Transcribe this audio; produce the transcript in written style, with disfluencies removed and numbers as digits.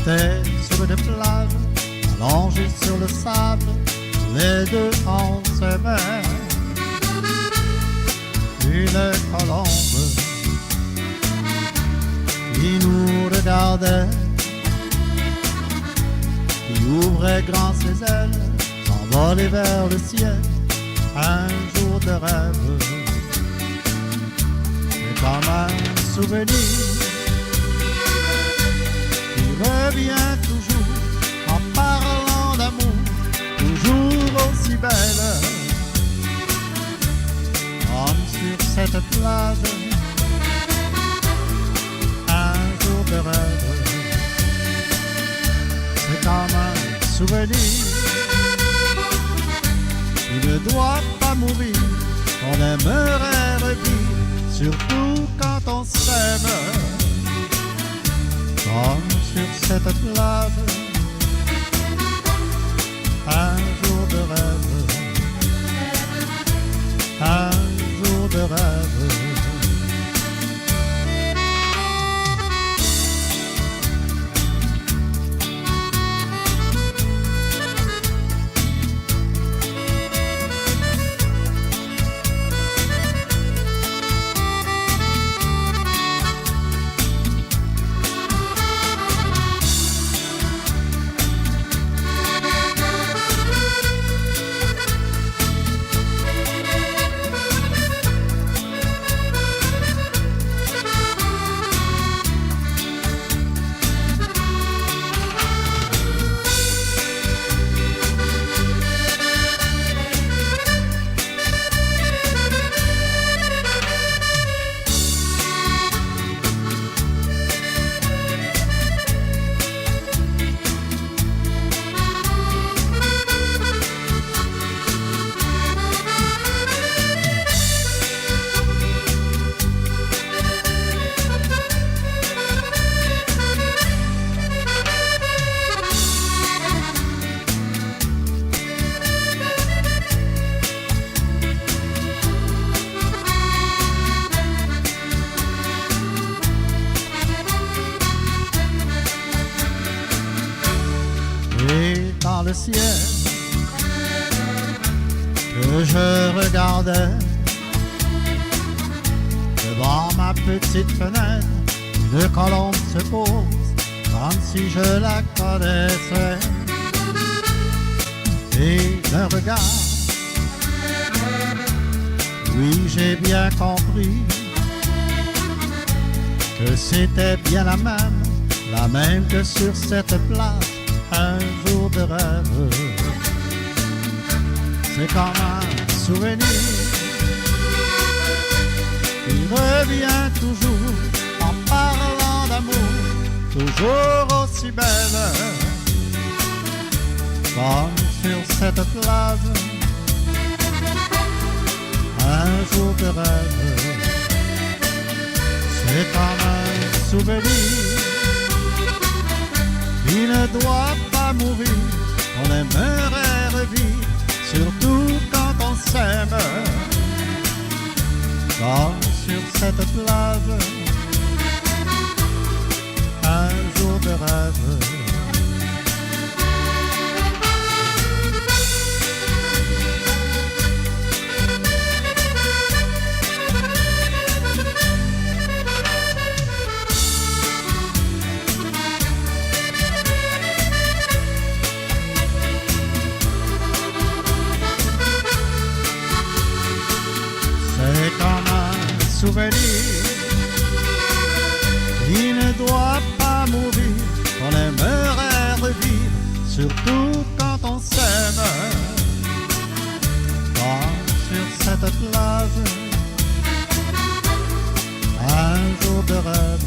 était sur une plage, allongée sur le sable, les deux on s'aimait. Une colombe qui nous regardait, qui ouvrait grand ses ailes, s'envolait vers le ciel, un jour de rêve. C'est comme un souvenir qui revient toujours en parlant d'amour, toujours aussi belle. Comme sur cette plage, un jour de rêve. C'est comme un souvenir qui ne doit pas mourir, qu'on aimerait revivre, surtout quand on s'aime. Comme sur cette plage, un jour de rêve, un jour de rêve. Et dans le ciel que je regardais, devant ma petite fenêtre, une colombe se pose comme si je la connaissais. Et d'un regard, oui, j'ai bien compris que c'était bien la même que sur cette plage, un jour de rêve. C'est comme un souvenir qui revient toujours en parlant d'amour, toujours aussi belle. Comme sur cette plage, un jour de rêve. C'est comme un souvenir qui ne doit pas mourir, on aimerait revivre, surtout quand on s'aime. Comme sur cette plage, un jour de rêve. C'est comme un souvenir qui ne doit pas mourir, qu'on aimerait revivre, surtout quand on s'aime. Comme sur cette plage, un jour de rêve.